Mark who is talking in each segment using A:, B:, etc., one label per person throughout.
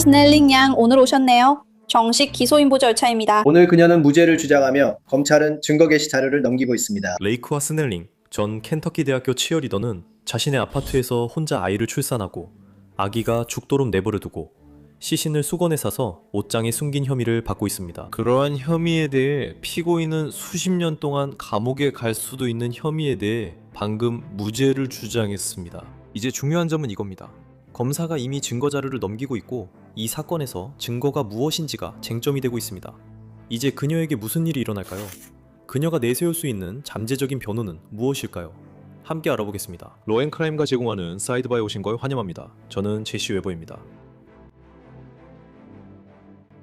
A: 스넬링 양 오늘 오셨네요. 정식 기소인보 절차입니다.
B: 오늘 그녀는 무죄를 주장하며 검찰은 증거 게시 자료를 넘기고 있습니다.
C: 레이크와 스넬링, 전 켄터키 대학교 치어리더는 자신의 아파트에서 혼자 아이를 출산하고 아기가 죽도록 내버려두고 시신을 수건에 싸서 옷장에 숨긴 혐의를 받고 있습니다. 그러한 혐의에 대해 피고인은 수십 년 동안 감옥에 갈 수도 있는 혐의에 대해 방금 무죄를 주장했습니다. 이제 중요한 점은 이겁니다. 검사가 이미 증거 자료를 넘기고 있고 이 사건에서 증거가 무엇인지가 쟁점이 되고 있습니다. 이제 그녀에게 무슨 일이 일어날까요? 그녀가 내세울 수 있는 잠재적인 변호는 무엇일까요? 함께 알아보겠습니다. 로앤크라임과 제공하는 사이드바에 오신 걸 환영합니다. 저는 제시 웨버입니다.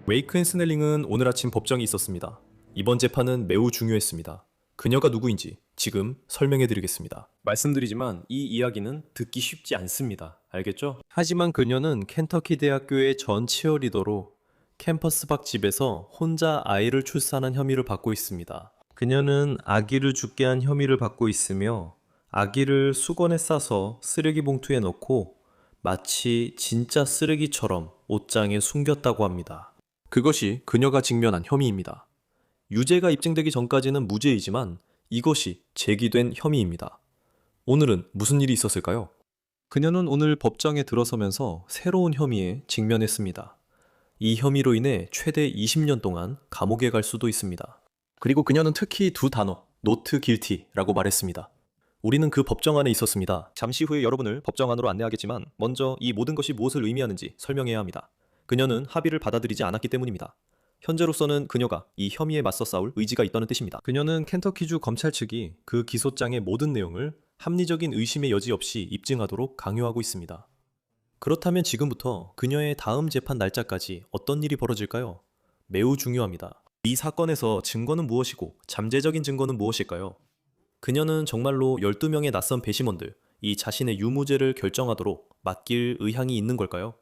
C: 웨이크 앤 스넬링은 오늘 아침 법정이 있었습니다. 이번 재판은 매우 중요했습니다. 그녀가 누구인지 지금 설명해드리겠습니다. 말씀드리지만 이 이야기는 듣기 쉽지 않습니다. 알겠죠? 하지만 그녀는 켄터키 대학교의 전 치어리더로 캠퍼스 밖 집에서 혼자 아이를 출산한 혐의를 받고 있습니다. 그녀는 아기를 죽게 한 혐의를 받고 있으며 아기를 수건에 싸서 쓰레기 봉투에 넣고 마치 진짜 쓰레기처럼 옷장에 숨겼다고 합니다. 그것이 그녀가 직면한 혐의입니다. 유죄가 입증되기 전까지는 무죄이지만 이것이 제기된 혐의입니다. 오늘은 무슨 일이 있었을까요? 그녀는 오늘 법정에 들어서면서 새로운 혐의에 직면했습니다. 이 혐의로 인해 최대 20년 동안 감옥에 갈 수도 있습니다. 그리고 그녀는 특히 두 단어, not guilty라고 말했습니다. 우리는 그 법정 안에 있었습니다. 잠시 후에 여러분을 법정 안으로 안내하겠지만 먼저 이 모든 것이 무엇을 의미하는지 설명해야 합니다. 그녀는 합의를 받아들이지 않았기 때문입니다. 현재로서는 그녀가 이 혐의에 맞서 싸울 의지가 있다는 뜻입니다. 그녀는 켄터키주 검찰 측이 그 기소장의 모든 내용을 합리적인 의심의 여지 없이 입증하도록 강요하고 있습니다. 그렇다면 지금부터 그녀의 다음 재판 날짜까지 어떤 일이 벌어질까요? 매우 중요합니다. 이 사건에서 증거는 무엇이고 잠재적인 증거는 무엇일까요? 그녀는 정말로 12명의 낯선 배심원들, 이 자신의 유무죄를 결정하도록 맡길 의향이 있는 걸까요?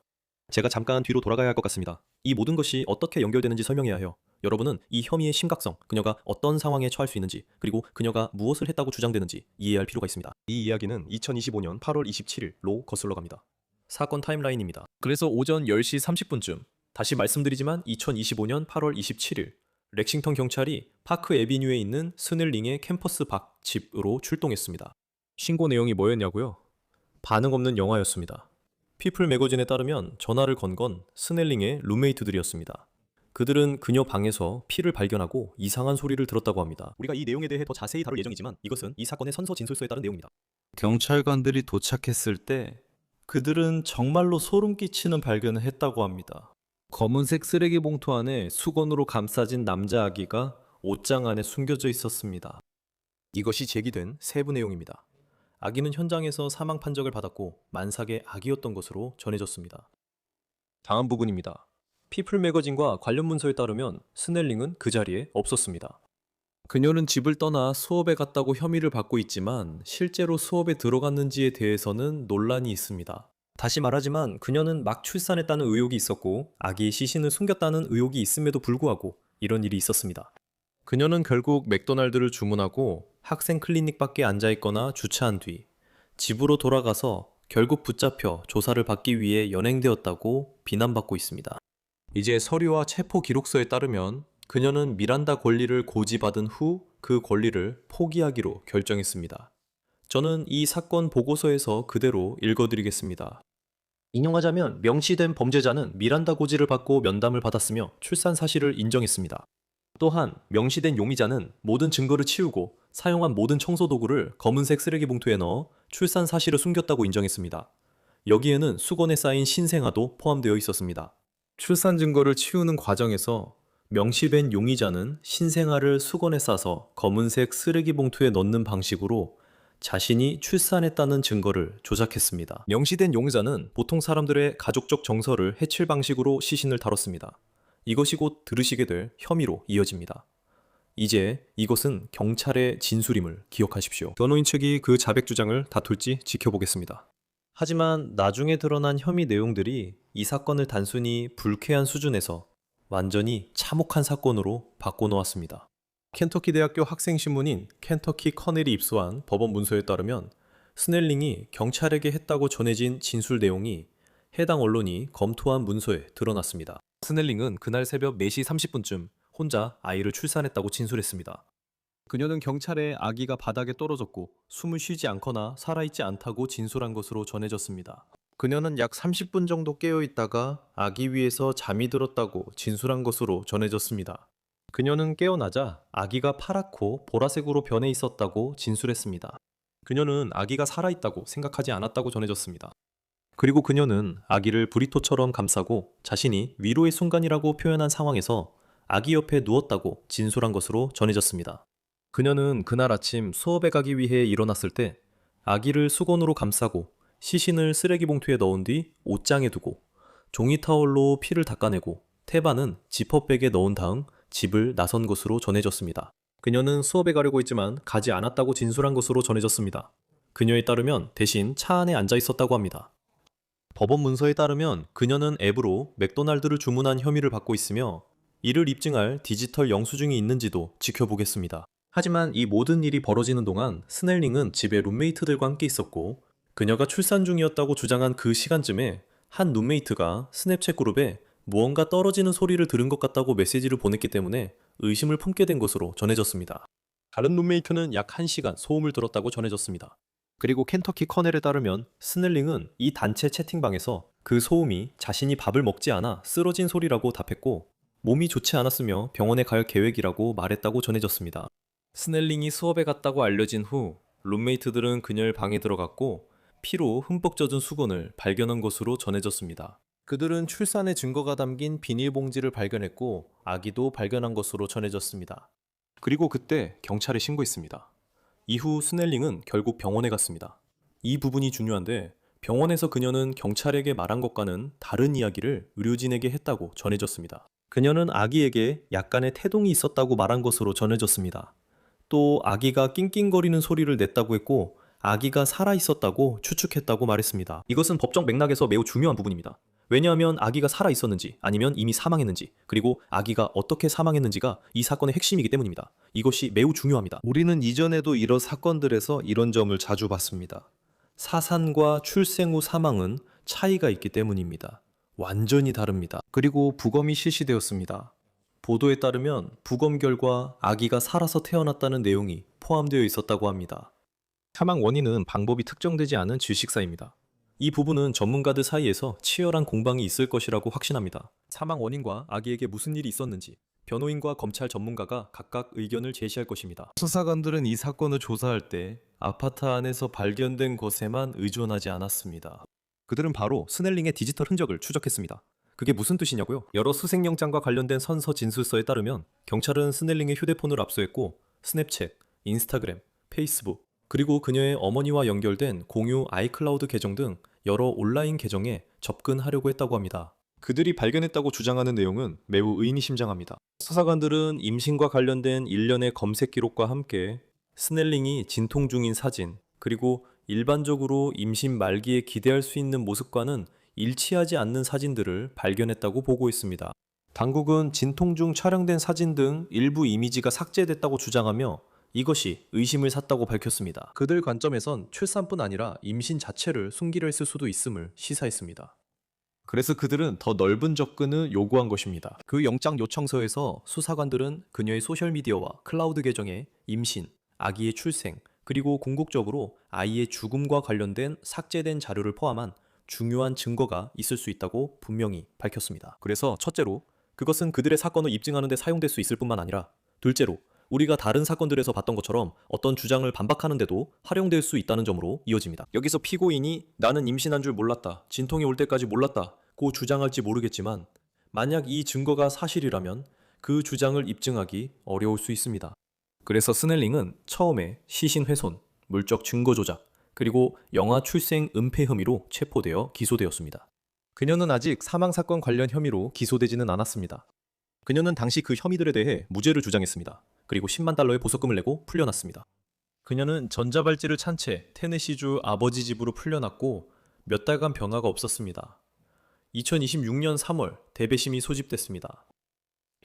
C: 제가 잠깐 뒤로 돌아가야 할 것 같습니다. 이 모든 것이 어떻게 연결되는지 설명해야 해요. 여러분은 이 혐의의 심각성, 그녀가 어떤 상황에 처할 수 있는지, 그리고 그녀가 무엇을 했다고 주장되는지 이해할 필요가 있습니다. 이 이야기는 2025년 8월 27일로 거슬러 갑니다. 사건 타임라인입니다. 그래서 오전 10시 30분쯤, 다시 말씀드리지만 2025년 8월 27일, 렉싱턴 경찰이 파크 애비뉴에 있는 스넬링의 캠퍼스 밖 집으로 출동했습니다. 신고 내용이 뭐였냐고요? 반응 없는 영화였습니다. 피플 매거진에 따르면 전화를 건 건 스넬링의 룸메이트들이었습니다. 그들은 그녀 방에서 피를 발견하고 이상한 소리를 들었다고 합니다. 우리가 이 내용에 대해 더 자세히 다룰 예정이지만 이것은 이 사건의 선서 진술서에 따른 내용입니다. 경찰관들이 도착했을 때 그들은 정말로 소름 끼치는 발견을 했다고 합니다. 검은색 쓰레기 봉투 안에 수건으로 감싸진 남자 아기가 옷장 안에 숨겨져 있었습니다. 이것이 제기된 세부 내용입니다. 아기는 현장에서 사망 판정을 받았고 만삭의 아기였던 것으로 전해졌습니다. 다음 부분입니다. 피플 매거진과 관련 문서에 따르면 스넬링은 그 자리에 없었습니다. 그녀는 집을 떠나 수업에 갔다고 혐의를 받고 있지만 실제로 수업에 들어갔는지에 대해서는 논란이 있습니다. 다시 말하지만 그녀는 막 출산했다는 의혹이 있었고 아기의 시신을 숨겼다는 의혹이 있음에도 불구하고 이런 일이 있었습니다. 그녀는 결국 맥도날드를 주문하고 학생 클리닉 밖에 앉아있거나 주차한 뒤 집으로 돌아가서 결국 붙잡혀 조사를 받기 위해 연행되었다고 비난받고 있습니다. 이제 서류와 체포 기록서에 따르면 그녀는 미란다 권리를 고지받은 후 그 권리를 포기하기로 결정했습니다. 저는 이 사건 보고서에서 그대로 읽어드리겠습니다. 인용하자면 명시된 범죄자는 미란다 고지를 받고 면담을 받았으며 출산 사실을 인정했습니다. 또한 명시된 용의자는 모든 증거를 치우고 사용한 모든 청소 도구를 검은색 쓰레기 봉투에 넣어 출산 사실을 숨겼다고 인정했습니다. 여기에는 수건에 쌓인 신생아도 포함되어 있었습니다. 출산 증거를 치우는 과정에서 명시된 용의자는 신생아를 수건에 싸서 검은색 쓰레기 봉투에 넣는 방식으로 자신이 출산했다는 증거를 조작했습니다. 명시된 용의자는 보통 사람들의 가족적 정서를 해칠 방식으로 시신을 다뤘습니다. 이것이 곧 들으시게 될 혐의로 이어집니다. 이제 이것은 경찰의 진술임을 기억하십시오. 변호인 측이 그 자백 주장을 다툴지 지켜보겠습니다. 하지만 나중에 드러난 혐의 내용들이 이 사건을 단순히 불쾌한 수준에서 완전히 참혹한 사건으로 바꿔놓았습니다. 켄터키 대학교 학생신문인 켄터키 커넬이 입수한 법원 문서에 따르면 스넬링이 경찰에게 했다고 전해진 진술 내용이 해당 언론이 검토한 문서에 드러났습니다. 스넬링은 그날 새벽 4시 30분쯤 혼자 아이를 출산했다고 진술했습니다. 그녀는 경찰에 아기가 바닥에 떨어졌고 숨을 쉬지 않거나 살아있지 않다고 진술한 것으로 전해졌습니다. 그녀는 약 30분 정도 깨어 있다가 아기 위에서 잠이 들었다고 진술한 것으로 전해졌습니다. 그녀는 깨어나자 아기가 파랗고 보라색으로 변해 있었다고 진술했습니다. 그녀는 아기가 살아있다고 생각하지 않았다고 전해졌습니다. 그리고 그녀는 아기를 브리토처럼 감싸고 자신이 위로의 순간이라고 표현한 상황에서 아기 옆에 누웠다고 진술한 것으로 전해졌습니다. 그녀는 그날 아침 수업에 가기 위해 일어났을 때 아기를 수건으로 감싸고 시신을 쓰레기 봉투에 넣은 뒤 옷장에 두고 종이 타월로 피를 닦아내고 태반은 지퍼백에 넣은 다음 집을 나선 것으로 전해졌습니다. 그녀는 수업에 가려고 했지만 가지 않았다고 진술한 것으로 전해졌습니다. 그녀에 따르면 대신 차 안에 앉아 있었다고 합니다. 법원 문서에 따르면 그녀는 앱으로 맥도날드를 주문한 혐의를 받고 있으며 이를 입증할 디지털 영수증이 있는지도 지켜보겠습니다. 하지만 이 모든 일이 벌어지는 동안 스넬링은 집에 룸메이트들과 함께 있었고 그녀가 출산 중이었다고 주장한 그 시간쯤에 한 룸메이트가 스냅챗 그룹에 무언가 떨어지는 소리를 들은 것 같다고 메시지를 보냈기 때문에 의심을 품게 된 것으로 전해졌습니다. 다른 룸메이트는 약 1시간 소음을 들었다고 전해졌습니다. 그리고 켄터키 커넬에 따르면 스넬링은 이 단체 채팅방에서 그 소음이 자신이 밥을 먹지 않아 쓰러진 소리라고 답했고 몸이 좋지 않았으며 병원에 갈 계획이라고 말했다고 전해졌습니다. 스넬링이 수업에 갔다고 알려진 후 룸메이트들은 그녀의 방에 들어갔고 피로 흠뻑 젖은 수건을 발견한 것으로 전해졌습니다. 그들은 출산의 증거가 담긴 비닐봉지를 발견했고 아기도 발견한 것으로 전해졌습니다. 그리고 그때 경찰에 신고했습니다. 이후 스넬링은 결국 병원에 갔습니다. 이 부분이 중요한데 병원에서 그녀는 경찰에게 말한 것과는 다른 이야기를 의료진에게 했다고 전해졌습니다. 그녀는 아기에게 약간의 태동이 있었다고 말한 것으로 전해졌습니다. 또 아기가 낑낑거리는 소리를 냈다고 했고 아기가 살아있었다고 추측했다고 말했습니다. 이것은 법적 맥락에서 매우 중요한 부분입니다. 왜냐하면 아기가 살아있었는지 아니면 이미 사망했는지 그리고 아기가 어떻게 사망했는지가 이 사건의 핵심이기 때문입니다. 이것이 매우 중요합니다. 우리는 이전에도 이런 사건들에서 이런 점을 자주 봤습니다. 사산과 출생 후 사망은 차이가 있기 때문입니다. 완전히 다릅니다. 그리고 부검이 실시되었습니다. 보도에 따르면 부검 결과 아기가 살아서 태어났다는 내용이 포함되어 있었다고 합니다. 사망 원인은 방법이 특정되지 않은 질식사입니다. 이 부분은 전문가들 사이에서 치열한 공방이 있을 것이라고 확신합니다. 사망 원인과 아기에게 무슨 일이 있었는지 변호인과 검찰 전문가가 각각 의견을 제시할 것입니다. 수사관들은 이 사건을 조사할 때 아파트 안에서 발견된 것에만 의존하지 않았습니다. 그들은 바로 스넬링의 디지털 흔적을 추적했습니다. 그게 무슨 뜻이냐고요? 여러 수색영장과 관련된 선서 진술서에 따르면 경찰은 스넬링의 휴대폰을 압수했고 스냅챗, 인스타그램, 페이스북, 그리고 그녀의 어머니와 연결된 공유 아이클라우드 계정 등 여러 온라인 계정에 접근하려고 했다고 합니다. 그들이 발견했다고 주장하는 내용은 매우 의미심장합니다. 수사관들은 임신과 관련된 일련의 검색 기록과 함께 스넬링이 진통 중인 사진, 그리고 일반적으로 임신 말기에 기대할 수 있는 모습과는 일치하지 않는 사진들을 발견했다고 보고했습니다. 당국은 진통 중 촬영된 사진 등 일부 이미지가 삭제됐다고 주장하며 이것이 의심을 샀다고 밝혔습니다. 그들 관점에선 출산뿐 아니라 임신 자체를 숨기려 했을 수도 있음을 시사했습니다. 그래서 그들은 더 넓은 접근을 요구한 것입니다. 그 영장 요청서에서 수사관들은 그녀의 소셜미디어와 클라우드 계정에 임신, 아기의 출생, 그리고 궁극적으로 아이의 죽음과 관련된 삭제된 자료를 포함한 중요한 증거가 있을 수 있다고 분명히 밝혔습니다. 그래서 첫째로 그것은 그들의 사건을 입증하는 데 사용될 수 있을 뿐만 아니라 둘째로 우리가 다른 사건들에서 봤던 것처럼 어떤 주장을 반박하는데도 활용될 수 있다는 점으로 이어집니다. 여기서 피고인이 나는 임신한 줄 몰랐다, 진통이 올 때까지 몰랐다고 주장할지 모르겠지만 만약 이 증거가 사실이라면 그 주장을 입증하기 어려울 수 있습니다. 그래서 스넬링은 처음에 시신 훼손, 물적 증거 조작, 그리고 영아 출생 은폐 혐의로 체포되어 기소되었습니다. 그녀는 아직 사망사건 관련 혐의로 기소되지는 않았습니다. 그녀는 당시 그 혐의들에 대해 무죄를 주장했습니다. 그리고 10만 달러의 보석금을 내고 풀려났습니다. 그녀는 전자발찌를 찬 채 테네시주 아버지 집으로 풀려났고 몇 달간 변화가 없었습니다. 2026년 3월 대배심이 소집됐습니다.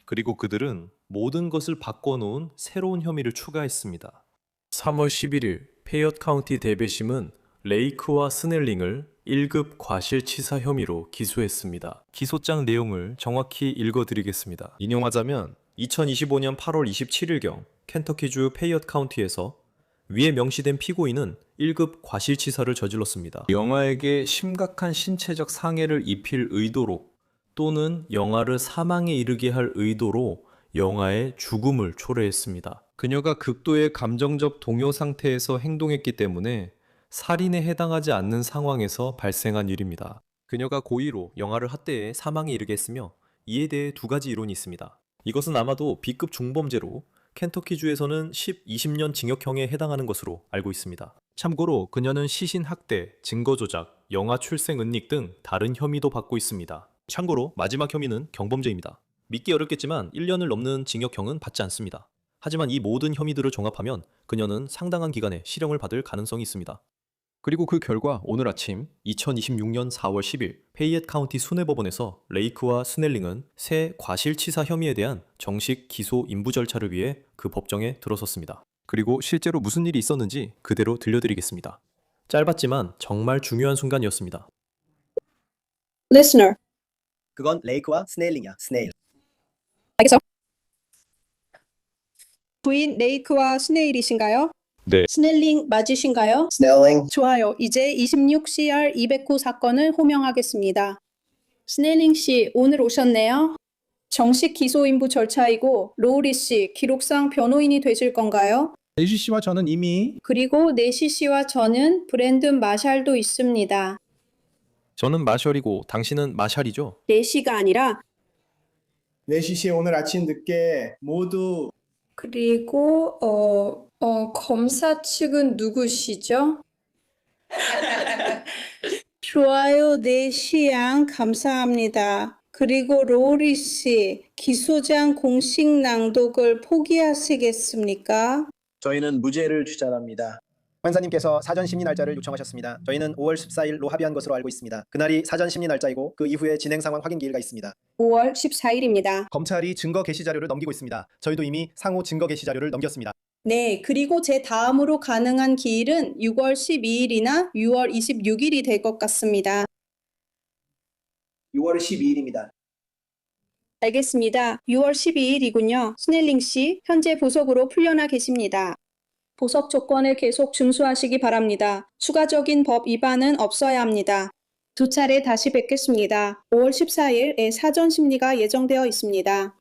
C: 그리고 그들은 모든 것을 바꿔놓은 새로운 혐의를 추가했습니다. 3월 11일 페이엇 카운티 대배심은 레이크와 스넬링을 1급 과실치사 혐의로 기소했습니다. 기소장 내용을 정확히 읽어드리겠습니다. 인용하자면 2025년 8월 27일경 켄터키주 페이엇 카운티에서 위에 명시된 피고인은 1급 과실치사를 저질렀습니다. 영아에게 심각한 신체적 상해를 입힐 의도로 또는 영아를 사망에 이르게 할 의도로 영아의 죽음을 초래했습니다. 그녀가 극도의 감정적 동요 상태에서 행동했기 때문에 살인에 해당하지 않는 상황에서 발생한 일입니다. 그녀가 고의로 영아를 학대해 사망에 이르게 했으며 이에 대해 두 가지 이론이 있습니다. 이것은 아마도 B급 중범죄로 켄터키주에서는 20년 징역형에 해당하는 것으로 알고 있습니다. 참고로 그녀는 시신 학대, 증거 조작, 영아 출생 은닉 등 다른 혐의도 받고 있습니다. 참고로 마지막 혐의는 경범죄입니다. 믿기 어렵겠지만 1년을 넘는 징역형은 받지 않습니다. 하지만 이 모든 혐의들을 종합하면 그녀는 상당한 기간의 실형을 받을 가능성이 있습니다. 그리고 그 결과 오늘 아침 2026년 4월 10일 페이옙 카운티 수뇌법원에서 레이크와 스넬링은 새 과실치사 혐의에 대한 정식 기소 인부 절차를 위해 그 법정에 들어섰습니다. 그리고 실제로 무슨 일이 있었는지 그대로 들려드리겠습니다. 짧았지만 정말 중요한 순간이었습니다.
A: Listener.
B: 그건 레이크와 스네일링이야. 스네일.
A: 알겠어.
D: 부인 레이크와 스네일이신가요?
C: 네.
D: 스넬링 맞으신가요?
B: 스네일링.
D: 좋아요. 이제 26CR 209 사건을 호명하겠습니다. 스넬링 씨, 오늘 오셨네요. 정식 기소인부 절차이고 로우리 씨, 기록상 변호인이 되실 건가요?
E: 레이시 씨와 저는 이미
D: 그리고 네시 씨와 저는 브랜든 마샬도 있습니다.
C: 저는 마셜이고 당신은 마샬이죠?
D: 네시가 아니라
E: 레이시 씨 오늘 아침 늦게 모두
D: 그리고 검사 측은 누구시죠? 좋아요, 네시 양 감사합니다. 그리고 로리 씨, 기소장 공식 낭독을 포기하시겠습니까?
B: 저희는 무죄를 주장합니다. 판사님께서 사전 심리 날짜를 요청하셨습니다. 저희는 5월 14일로 합의한 것으로 알고 있습니다. 그날이 사전 심리 날짜이고 그 이후에 진행 상황 확인 기일가 있습니다.
D: 5월 14일입니다.
B: 검찰이 증거 게시 자료를 넘기고 있습니다. 저희도 이미 상호 증거 게시 자료를 넘겼습니다.
D: 네, 그리고 제 다음으로 가능한 기일은 6월 12일이나 6월 26일이 될 것 같습니다.
B: 6월 12일입니다.
D: 알겠습니다. 6월 12일이군요. 스넬링 씨, 현재 보석으로 풀려나 계십니다. 보석 조건을 계속 준수하시기 바랍니다. 추가적인 법 위반은 없어야 합니다. 두 차례 다시 뵙겠습니다. 5월 14일에 사전 심리가 예정되어 있습니다.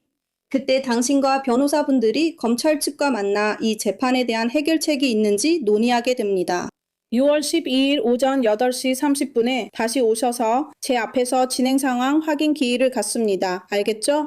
D: 그때 당신과 변호사분들이 검찰 측과 만나 이 재판에 대한 해결책이 있는지 논의하게 됩니다. 6월 12일 오전 8시 30분에 다시 오셔서 제 앞에서 진행 상황 확인 기일을 갖습니다. 알겠죠?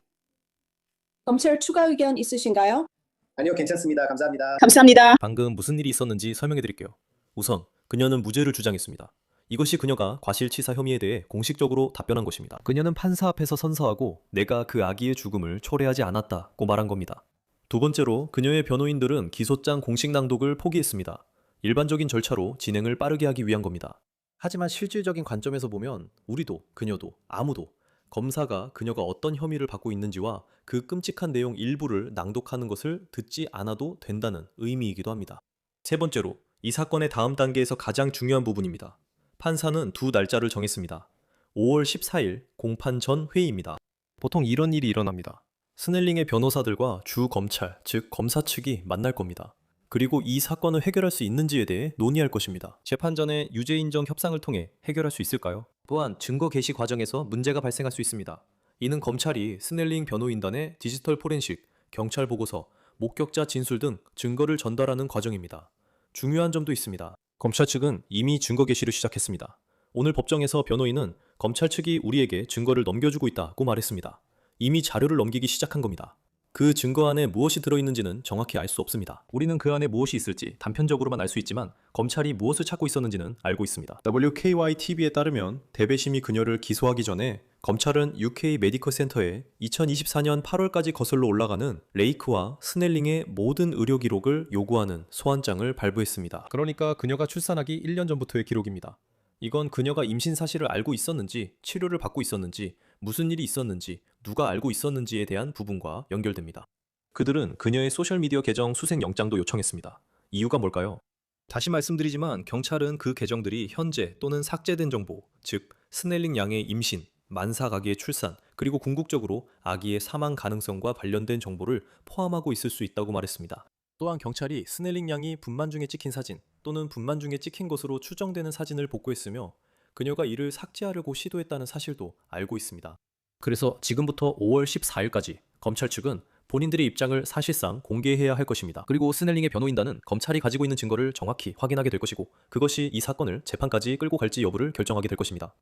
D: 검찰 추가 의견 있으신가요?
B: 아니요, 괜찮습니다. 감사합니다.
D: 감사합니다.
C: 방금 무슨 일이 있었는지 설명해 드릴게요. 우선 그녀는 무죄를 주장했습니다. 이것이 그녀가 과실치사 혐의에 대해 공식적으로 답변한 것입니다. 그녀는 판사 앞에서 선서하고 내가 그 아기의 죽음을 초래하지 않았다고 말한 겁니다. 두 번째로 그녀의 변호인들은 기소장 공식 낭독을 포기했습니다. 일반적인 절차로 진행을 빠르게 하기 위한 겁니다. 하지만 실질적인 관점에서 보면 우리도 그녀도 아무도 검사가 그녀가 어떤 혐의를 받고 있는지와 그 끔찍한 내용 일부를 낭독하는 것을 듣지 않아도 된다는 의미이기도 합니다. 세 번째로 이 사건의 다음 단계에서 가장 중요한 부분입니다. 판사는 두 날짜를 정했습니다. 5월 14일 공판 전 회의입니다. 보통 이런 일이 일어납니다. 스넬링의 변호사들과 주 검찰, 즉 검사 측이 만날 겁니다. 그리고 이 사건을 해결할 수 있는지에 대해 논의할 것입니다. 재판 전에 유죄 인정 협상을 통해 해결할 수 있을까요? 또한 증거 개시 과정에서 문제가 발생할 수 있습니다. 이는 검찰이 스넬링 변호인단의 디지털 포렌식, 경찰 보고서, 목격자 진술 등 증거를 전달하는 과정입니다. 중요한 점도 있습니다. 검찰 측은 이미 증거 개시를 시작했습니다. 오늘 법정에서 변호인은 검찰 측이 우리에게 증거를 넘겨주고 있다고 말했습니다. 이미 자료를 넘기기 시작한 겁니다. 그 증거 안에 무엇이 들어있는지는 정확히 알 수 없습니다. 우리는 그 안에 무엇이 있을지 단편적으로만 알 수 있지만 검찰이 무엇을 찾고 있었는지는 알고 있습니다. WKY-TV에 따르면 대배심이 그녀를 기소하기 전에 검찰은 UK 메디컬 센터에 2024년 8월까지 거슬러 올라가는 레이크와 스넬링의 모든 의료 기록을 요구하는 소환장을 발부했습니다. 그러니까 그녀가 출산하기 1년 전부터의 기록입니다. 이건 그녀가 임신 사실을 알고 있었는지, 치료를 받고 있었는지, 무슨 일이 있었는지, 누가 알고 있었는지에 대한 부분과 연결됩니다. 그들은 그녀의 소셜미디어 계정 수색 영장도 요청했습니다. 이유가 뭘까요? 다시 말씀드리지만 경찰은 그 계정들이 현재 또는 삭제된 정보, 즉 스넬링 양의 임신, 만삭 아기의 출산, 그리고 궁극적으로 아기의 사망 가능성과 관련된 정보를 포함하고 있을 수 있다고 말했습니다. 또한 경찰이 스넬링 양이 분만 중에 찍힌 사진 또는 분만 중에 찍힌 것으로 추정되는 사진을 복구했으며 그녀가 이를 삭제하려고 시도했다는 사실도 알고 있습니다. 그래서 지금부터 5월 14일까지 검찰 측은 본인들의 입장을 사실상 공개해야 할 것입니다. 그리고 스넬링의 변호인단은 검찰이 가지고 있는 증거를 정확히 확인하게 될 것이고 그것이 이 사건을 재판까지 끌고 갈지 여부를 결정하게 될 것입니다.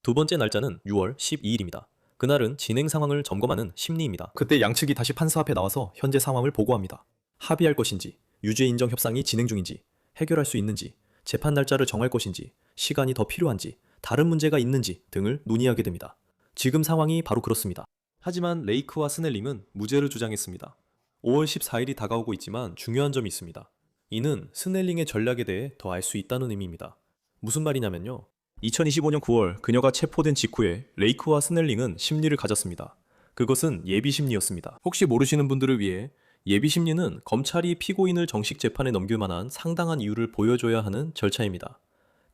C: 두 번째 날짜는 6월 12일입니다. 그날은 진행 상황을 점검하는 심리입니다. 그때 양측이 다시 판사 앞에 나와서 현재 상황을 보고합니다. 합의할 것인지, 유죄 인정 협상이 진행 중인지, 해결할 수 있는지, 재판 날짜를 정할 것인지, 시간이 더 필요한지, 다른 문제가 있는지 등을 논의하게 됩니다. 지금 상황이 바로 그렇습니다. 하지만 레이크와 스넬링은 무죄를 주장했습니다. 5월 14일이 다가오고 있지만 중요한 점이 있습니다. 이는 스넬링의 전략에 대해 더 알 수 있다는 의미입니다. 무슨 말이냐면요. 2025년 9월 그녀가 체포된 직후에 레이크와 스넬링은 심리를 가졌습니다. 그것은 예비 심리였습니다. 혹시 모르시는 분들을 위해 예비 심리는 검찰이 피고인을 정식 재판에 넘길 만한 상당한 이유를 보여줘야 하는 절차입니다.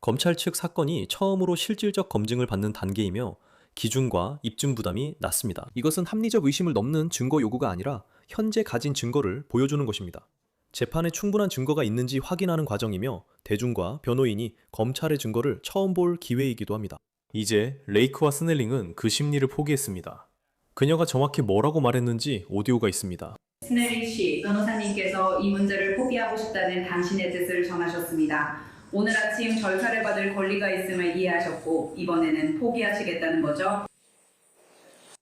C: 검찰 측 사건이 처음으로 실질적 검증을 받는 단계이며 기준과 입증 부담이 낮습니다. 이것은 합리적 의심을 넘는 증거 요구가 아니라 현재 가진 증거를 보여주는 것입니다. 재판에 충분한 증거가 있는지 확인하는 과정이며 대중과 변호인이 검찰의 증거를 처음 볼 기회이기도 합니다. 이제 레이크와 스넬링은 그 심리를 포기했습니다. 그녀가 정확히 뭐라고 말했는지 오디오가 있습니다.
F: 스넬링 씨, 변호사님께서 이 문제를 포기하고 싶다는 당신의 뜻을 전하셨습니다. 오늘 아침 절차를 받을 권리가 있음을 이해하셨고 이번에는 포기하시겠다는 거죠?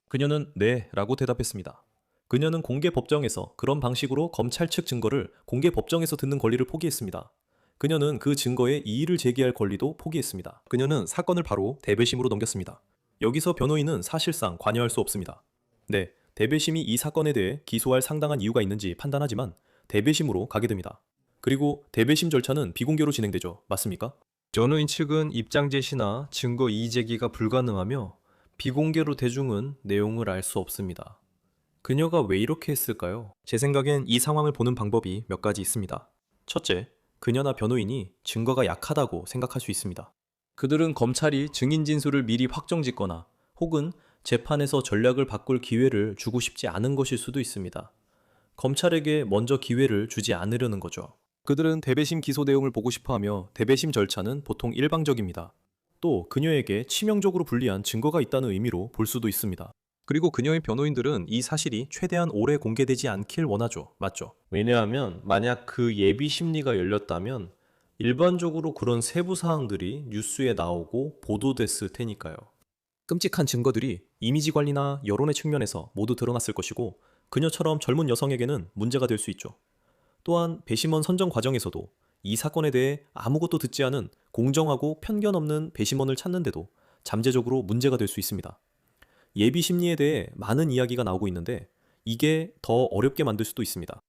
C: 그녀는 네 라고 대답했습니다. 그녀는 공개 법정에서 그런 방식으로 검찰 측 증거를 공개 법정에서 듣는 권리를 포기했습니다. 그녀는 그 증거에 이의를 제기할 권리도 포기했습니다. 그녀는 사건을 바로 대배심으로 넘겼습니다. 여기서 변호인은 사실상 관여할 수 없습니다. 네, 대배심이 이 사건에 대해 기소할 상당한 이유가 있는지 판단하지만 대배심으로 가게 됩니다. 그리고 대배심 절차는 비공개로 진행되죠. 맞습니까? 변호인 측은 입장 제시나 증거 이의 제기가 불가능하며 비공개로 대중은 내용을 알 수 없습니다. 그녀가 왜 이렇게 했을까요? 제 생각엔 이 상황을 보는 방법이 몇 가지 있습니다. 첫째, 그녀나 변호인이 증거가 약하다고 생각할 수 있습니다. 그들은 검찰이 증인 진술을 미리 확정짓거나 혹은 재판에서 전략을 바꿀 기회를 주고 싶지 않은 것일 수도 있습니다. 검찰에게 먼저 기회를 주지 않으려는 거죠. 그들은 대배심 기소 내용을 보고 싶어하며 대배심 절차는 보통 일방적입니다. 또 그녀에게 치명적으로 불리한 증거가 있다는 의미로 볼 수도 있습니다. 그리고 그녀의 변호인들은 이 사실이 최대한 오래 공개되지 않길 원하죠. 맞죠? 왜냐하면 만약 그 예비 심리가 열렸다면 일반적으로 그런 세부 사항들이 뉴스에 나오고 보도됐을 테니까요. 끔찍한 증거들이 이미지 관리나 여론의 측면에서 모두 드러났을 것이고 그녀처럼 젊은 여성에게는 문제가 될 수 있죠. 또한 배심원 선정 과정에서도 이 사건에 대해 아무것도 듣지 않은 공정하고 편견 없는 배심원을 찾는데도 잠재적으로 문제가 될 수 있습니다. 예비 심리에 대해 많은 이야기가 나오고 있는데 이게 더 어렵게 만들 수도 있습니다.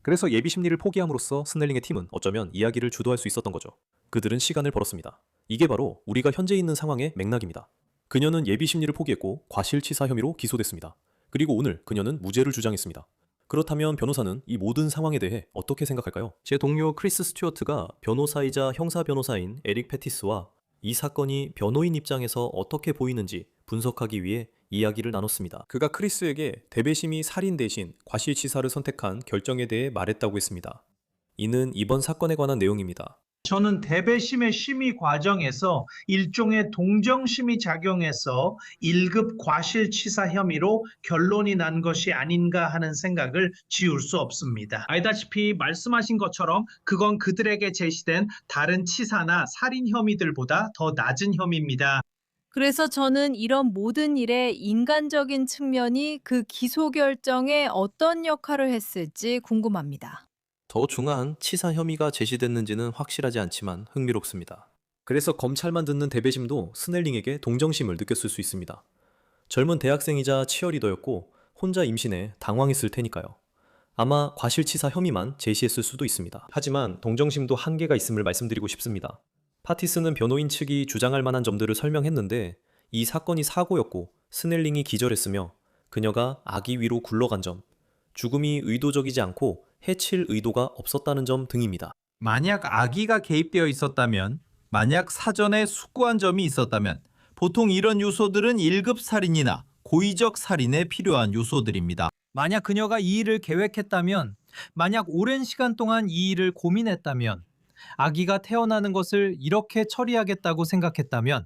C: 그래서 예비 심리를 포기함으로써 스넬링의 팀은 어쩌면 이야기를 주도할 수 있었던 거죠. 그들은 시간을 벌었습니다. 이게 바로 우리가 현재 있는 상황의 맥락입니다. 그녀는 예비 심리를 포기했고 과실치사 혐의로 기소됐습니다. 그리고 오늘 그녀는 무죄를 주장했습니다. 그렇다면 변호사는 이 모든 상황에 대해 어떻게 생각할까요? 제 동료 크리스 스튜어트가 변호사이자 형사 변호사인 에릭 패티스와 이 사건이 변호인 입장에서 어떻게 보이는지 분석하기 위해 이야기를 나눴습니다. 그가 크리스에게 대배심이 살인 대신 과실치사를 선택한 결정에 대해 말했다고 했습니다. 이는 이번 사건에 관한 내용입니다.
G: 저는 대배심의 심의 과정에서 일종의 동정심이 작용해서 1급 과실치사 혐의로 결론이 난 것이 아닌가 하는 생각을 지울 수 없습니다. 알다시피 말씀하신 것처럼 그건 그들에게 제시된 다른 치사나 살인 혐의들보다 더 낮은 혐의입니다.
H: 그래서 저는 이런 모든 일에 인간적인 측면이 그 기소 결정에 어떤 역할을 했을지 궁금합니다.
C: 더 중한 치사 혐의가 제시됐는지는 확실하지 않지만 흥미롭습니다. 그래서 검찰만 듣는 대배심도 스넬링에게 동정심을 느꼈을 수 있습니다. 젊은 대학생이자 치어리더였고 혼자 임신해 당황했을 테니까요. 아마 과실치사 혐의만 제시했을 수도 있습니다. 하지만 동정심도 한계가 있음을 말씀드리고 싶습니다. 파티스는 변호인 측이 주장할 만한 점들을 설명했는데 이 사건이 사고였고 스넬링이 기절했으며 그녀가 아기 위로 굴러간 점, 죽음이 의도적이지 않고 해칠 의도가 없었다는 점 등입니다.
I: 만약 악의가 개입되어 있었다면, 만약 사전에 숙고한 점이 있었다면 보통 이런 요소들은 1급 살인이나 고의적 살인에 필요한 요소들입니다.
J: 만약 그녀가 이 일을 계획했다면, 만약 오랜 시간 동안 이 일을 고민했다면, 아기가 태어나는 것을 이렇게 처리하겠다고 생각했다면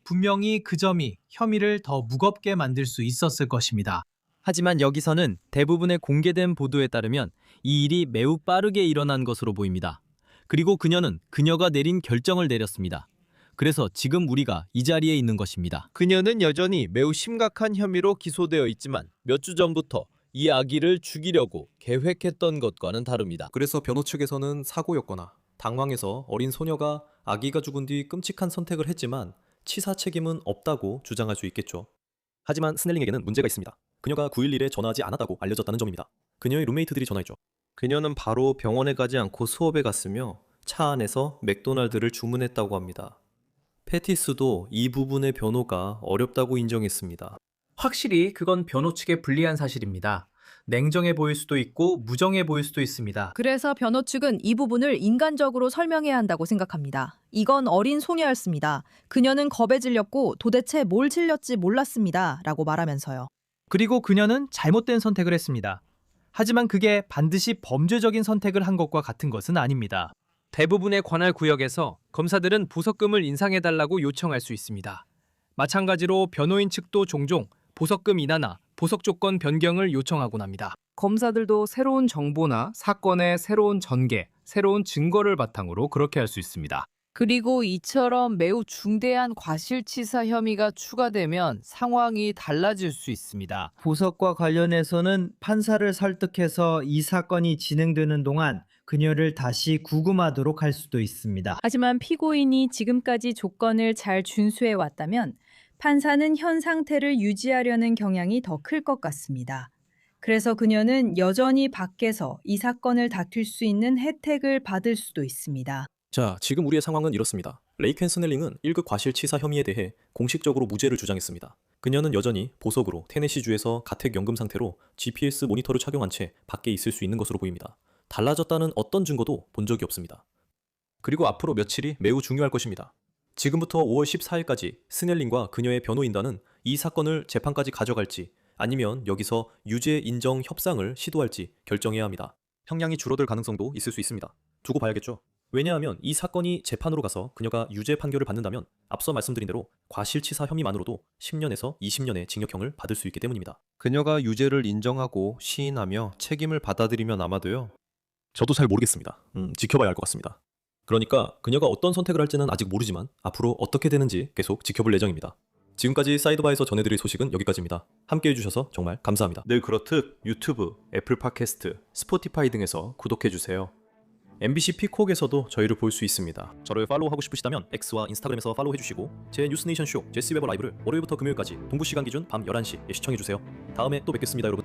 J: 분명히 그 점이 혐의를 더 무겁게 만들 수 있었을 것입니다.
K: 하지만 여기서는 대부분의 공개된 보도에 따르면 이 일이 매우 빠르게 일어난 것으로 보입니다. 그리고 그녀는 그녀가 내린 결정을 내렸습니다. 그래서 지금 우리가 이 자리에 있는 것입니다.
C: 그녀는 여전히 매우 심각한 혐의로 기소되어 있지만 몇 주 전부터 이 아기를 죽이려고 계획했던 것과는 다릅니다. 그래서 변호 측에서는 사고였거나 당황해서 어린 소녀가 아기가 죽은 뒤 끔찍한 선택을 했지만 치사 책임은 없다고 주장할 수 있겠죠. 하지만 스넬링에게는 문제가 있습니다. 그녀가 911에 전화하지 않았다고 알려졌다는 점입니다. 그녀의 룸메이트들이 전화했죠. 그녀는 바로 병원에 가지 않고 수업에 갔으며 차 안에서 맥도날드를 주문했다고 합니다. 패티스도 이 부분의 변호가 어렵다고 인정했습니다.
J: 확실히 그건 변호 측에 불리한 사실입니다. 냉정해 보일 수도 있고 무정해 보일 수도 있습니다.
H: 그래서 변호 측은 이 부분을 인간적으로 설명해야 한다고 생각합니다. 이건 어린 소녀였습니다. 그녀는 겁에 질렸고 도대체 뭘 질렸지 몰랐습니다. 라고 말하면서요.
J: 그리고 그녀는 잘못된 선택을 했습니다. 하지만 그게 반드시 범죄적인 선택을 한 것과 같은 것은 아닙니다.
K: 대부분의 관할 구역에서 검사들은 보석금을 인상해달라고 요청할 수 있습니다. 마찬가지로 변호인 측도 종종 보석금 인하나 보석 조건 변경을 요청하곤 합니다. 검사들도 새로운 정보나 사건의 새로운 전개, 새로운 증거를 바탕으로 그렇게 할 수 있습니다.
H: 그리고 이처럼 매우 중대한 과실치사 혐의가 추가되면 상황이 달라질 수 있습니다.
L: 보석과 관련해서는 판사를 설득해서 이 사건이 진행되는 동안 그녀를 다시 구금하도록 할 수도 있습니다.
M: 하지만 피고인이 지금까지 조건을 잘 준수해 왔다면 판사는 현 상태를 유지하려는 경향이 더 클 것 같습니다. 그래서 그녀는 여전히 밖에서 이 사건을 다툴 수 있는 혜택을 받을 수도 있습니다.
C: 자, 지금 우리의 상황은 이렇습니다. 레이켄 스넬링은 1급 과실치사 혐의에 대해 공식적으로 무죄를 주장했습니다. 그녀는 여전히 보석으로 테네시주에서 가택연금 상태로 GPS 모니터를 착용한 채 밖에 있을 수 있는 것으로 보입니다. 달라졌다는 어떤 증거도 본 적이 없습니다. 그리고 앞으로 며칠이 매우 중요할 것입니다. 지금부터 5월 14일까지 스넬링과 그녀의 변호인단은 이 사건을 재판까지 가져갈지 아니면 여기서 유죄 인정 협상을 시도할지 결정해야 합니다. 형량이 줄어들 가능성도 있을 수 있습니다. 두고 봐야겠죠. 왜냐하면 이 사건이 재판으로 가서 그녀가 유죄 판결을 받는다면 앞서 말씀드린 대로 과실치사 혐의만으로도 10년에서 20년의 징역형을 받을 수 있기 때문입니다. 그녀가 유죄를 인정하고 시인하며 책임을 받아들이면 아마도요. 저도 잘 모르겠습니다. 지켜봐야 할 것 같습니다. 그러니까 그녀가 어떤 선택을 할지는 아직 모르지만 앞으로 어떻게 되는지 계속 지켜볼 예정입니다. 지금까지 사이드바에서 전해드릴 소식은 여기까지입니다. 함께 해주셔서 정말 감사합니다. 늘 그렇듯 유튜브, 애플 팟캐스트, 스포티파이 등에서 구독해주세요. MBC 피콕에서도 저희를 볼 수 있습니다. 저를 팔로우하고 싶으시다면 X와 인스타그램에서 팔로우해주시고 제 뉴스네이션 쇼 제시 웨버 라이브를 월요일부터 금요일까지 동부 시간 기준 밤 11시에 시청해주세요. 다음에 또 뵙겠습니다, 여러분.